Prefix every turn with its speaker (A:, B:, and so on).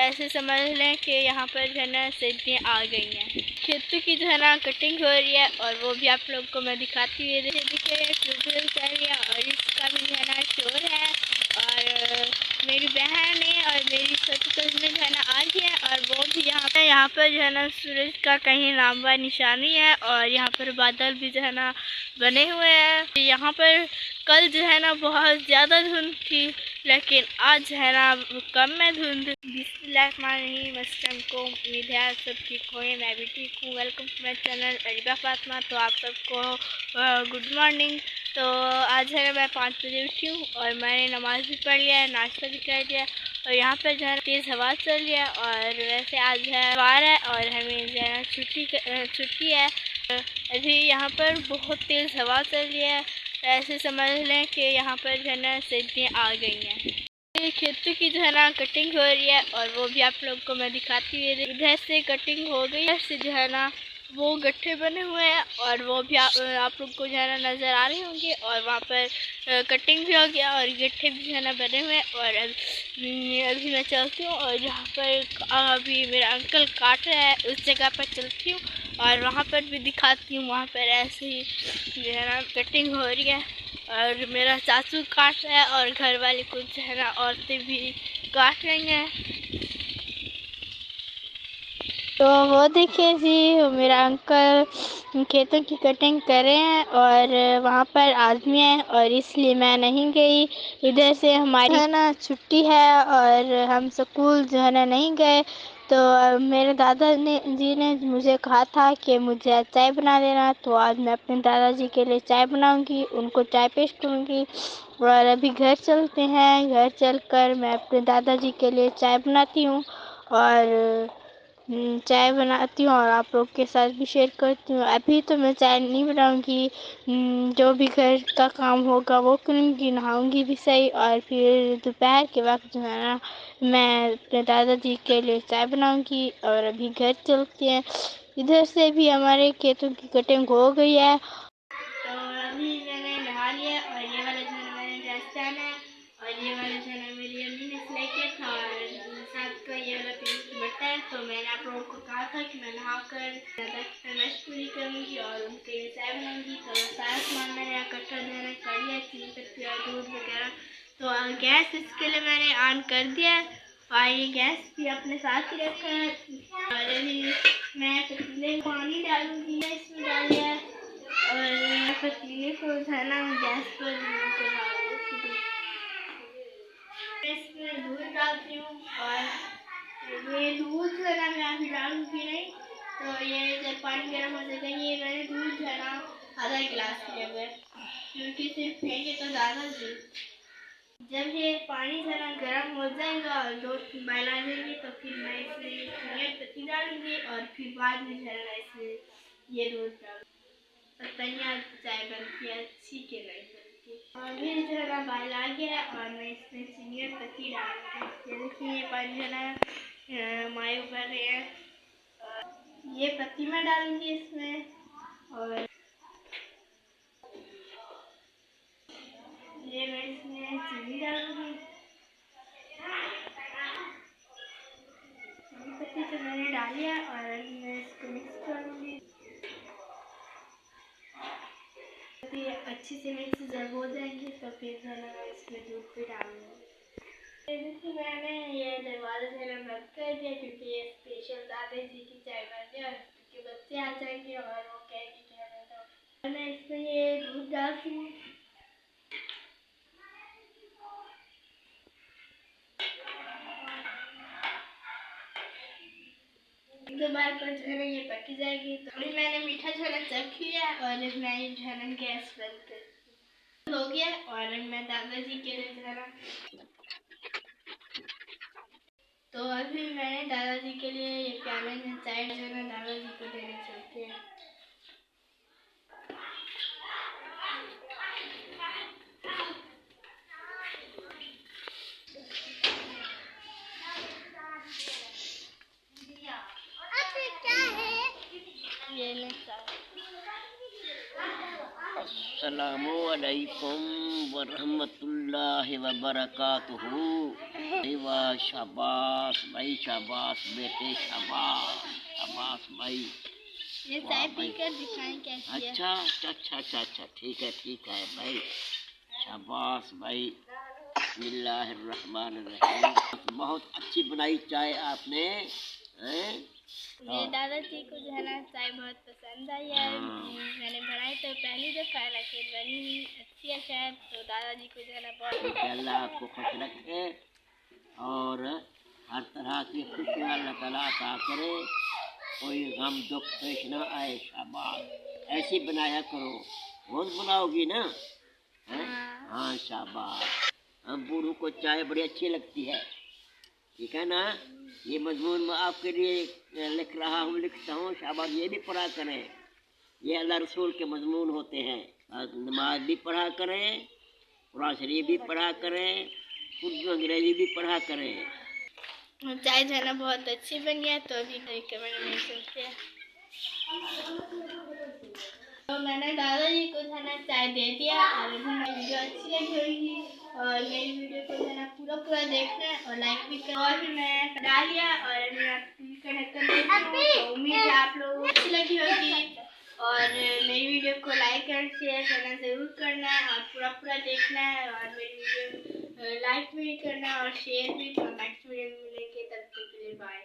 A: ऐसे समझ लें कि यहाँ पर जो है ना सर्दियाँ आ गई हैं। खेतों की जो है ना कटिंग हो रही है और वो भी आप लोग को मैं दिखाती हुई देखिए ट्यूबवेल चल रही है और इसका भी जो है ना शोर है। और मेरी बहन है और मेरी छोटी कज़न जो है ना आ गई है और वो भी यहाँ पर जो है ना सूरज का कहीं नाम व निशानी है और यहाँ पर बादल भी जो है ना बने हुए हैं। यहाँ पर कल जो है ना बहुत ज़्यादा धुंध थी लेकिन आज है ना कम है धुंध। बिस्मिल्लाहिर्रहमानिर्रहीम को उम्मीद है सब ठीक होए, मैं भी ठीक हूँ। Welcome to my channel Areeba Fatima. तो आप सबको गुड मॉर्निंग। तो आज है ना मैं 5 बजे उठी हूँ और मैंने नमाज़ भी पढ़ लिया है, नाश्ता भी कर लिया और यहाँ पर जो है तेज़ हवा चल रही है और वैसे आज है इतवार है और हमें जो है छुट्टी है। अभी यहाँ पर बहुत तेज़ हवा चल रही है, ऐसे समझ लें कि यहाँ पर जो है ना सर्दियाँ आ गई हैं। खेतों की जो है ना कटिंग हो रही है और वो भी आप लोग को मैं दिखाती हुई इधर से कटिंग हो गई है, से जो है ना वो गट्ठे बने हुए हैं और वो भी आप लोग को जो है ना नज़र आ रहे होंगे और वहाँ पर कटिंग भी हो गया और गट्ठे भी जो है ना बने हुए हैं। और अभी मैं चलती हूँ और जहाँ पर अभी मेरा अंकल काट रहा है उस जगह पर चलती हूँ और वहाँ पर भी दिखाती हूँ। वहाँ पर ऐसे ही जो है ना कटिंग हो रही है और मेरा चाचू काट रहा है और घर वाले कुछ जो है ना औरतें भी काट रही हैं। तो वो देखिए जी मेरा अंकल खेतों की कटिंग कर रहे हैं और वहाँ पर आदमी है और इसलिए मैं नहीं गई। इधर से हमारी है ना छुट्टी है और हम स्कूल जो है ना नहीं गए। तो मेरे जी ने मुझे कहा था कि मुझे चाय बना देना, तो आज मैं अपने दादाजी के लिए चाय बनाऊंगी, उनको चाय पेश करूंगी। और अभी घर चलते हैं, घर चलकर मैं अपने दादाजी के लिए चाय बनाती हूँ और चाय बनाती हूँ और आप लोग के साथ भी शेयर करती हूँ। अभी तो मैं चाय नहीं बनाऊँगी, जो भी घर का काम होगा वो करूँगी, नहाऊँगी भी सही और फिर दोपहर के वक्त जो है ना मैं अपने दादाजी के लिए चाय बनाऊँगी। और अभी घर चलते हैं, इधर से भी हमारे खेतों की कटिंग हो गई है। तो अभी मैंने नहा लिया और ये वाला जो है मैंने ड्रेस पहना है और ये वाला जो है मेरी अम्मी ने सिलाई किया था और साथ का ये वाला पीस दुपट्टा है। तो मैंने आप लोगों को कहा था कि मैं नहाकर फरमाइश पूरी करूँगी और उनके लिए चाय बनाऊँगी। तो सारा सामान मैंने इकट्ठा जो है कर लिया, चीनी पत्ती और दूध वगैरह। तो गैस इसके लिए मैंने ऑन कर दिया है और ये गैस भी अपने साथ ही रखा है। और अभी मैं पतीले में पानी डालूँगी, इसमें डाल दिया है और पतीले को जो है ना गैस पर इसमें दूध डालती हूँ और ये दूध जो है ना मैं अभी डालूँगी नहीं। तो ये जब पानी गर्म हो जाएगा, ये मैंने दूध जो है ना आधा गिलास लिया हुआ है क्योंकि सिर्फ फेंके तो ज़्यादा दूध। जब ये पानी जो है ना गर्म हो जाएगा और 2-3 उबाल आ जाएंगे तो फिर मैं इसमें धनिया पत्ती डालूँगी और फिर बाद में जो है ना इसमें ये दूध डालूँगी। तैयार चाय बनती है अच्छी के नहीं बनती। अभी जो है ना बाल आ गया है और मैं इसमें चीनी और पत्ती डालूँगी। ये देखिए ये पानी जो है ना माए उबल रहे हैं, ये पत्ती मैं डालूँगी इसमें और ये मैं इसमें चीनी डालूँगी। पत्ती तो मैंने डाली है और मैं इसको मिक्स करूँगी। ये अच्छी से मिक्स जब हो जाएंगी तो फिर जो है ना इसमें दूध भी डालूँगी। देखिए मैंने ये दरवाज़ा जो है बंद कर दिया क्योंकि ये स्पेशल दादाजी की चाय बन है और उनके बच्चे आ जाएंगे और वो कहेंगे कि हमें दो। मैं इसमें ये दूध डालती हूँ। एक दो बार पर जो है ना ये पक जाएगी। तो अभी मैंने मीठा जो है ना चख लिया और मैं ये जो है ना गैस बंद कर हो गया और मैं दादाजी के लिए जो है ना तो अभी मैंने दादाजी के लिए ये प्याले में चाय जो है ना दादाजी को देने चलते हैं।
B: अस्सलामुअलैकुम। व रहमतुल्लाहि व बरकातुहू। वाह, शाबाश भाई, शाबाश बेटे, शाबाश शाबाश भाई।
A: ये चाय पीकर दिखाएं कैसी है।
B: अच्छा अच्छा अच्छा अच्छा अच्छा, ठीक है भाई, शाबाश भाई। बिस्मिल्लाहिर्रहमानिर्रहीम। बहुत अच्छी बनाई चाय आपने, हैं?
A: मेरे दादाजी को जो है ना चाय बहुत पसंद आई है। मैंने बनाई तो पहली दफा है, लेकिन बनी अच्छी है शायद, तो दादाजी को जो है ना बहुत।
B: अल्लाह आपको खुश रखे और हर तरह की खुशियाँ अल्लाह ताला अता करे, कोई गम दुख पेश ना आए। शाबाश, ऐसी बनाया करो, रोज बनाओगी ना? हाँ शाबाश। हम बूढ़ों को चाय बड़ी अच्छी लगती है, ठीक है ना? ये मजमून मैं आपके लिए लिख रहा हूँ, लिखता हूँ, शाबाश। ये भी पढ़ा करें, ये अल्लाह रसूल के मजमून होते हैं। नमाज भी पढ़ा करें, कुरान शरीफ भी पढ़ा करें, उर्दू अंग्रेजी भी पढ़ा करें।
A: चाय जो है ना बहुत अच्छी बनी है, तो अभी कमेंट में सुनते हैं। तो मैंने दादाजी को जो है ना चाय दे दिया, और अभी मेरी वीडियो अच्छी लगी होगी, और मेरी वीडियो को जो है ना पूरा देखना है और लाइक भी करना। और मैं करा लिया, और अभी मैं कनेक्ट कर देती हूँ, तो उम्मीद है आप लोगों को अच्छी लगी होगी। और मेरी वीडियो को लाइक और शेयर करना ज़रूर करना है, और पूरा देखना है, और मेरी वीडियो लाइक भी करना और शेयर भी। तो नेक्स्ट वीडियो में मिलेंगे, तब तक के लिए बाय।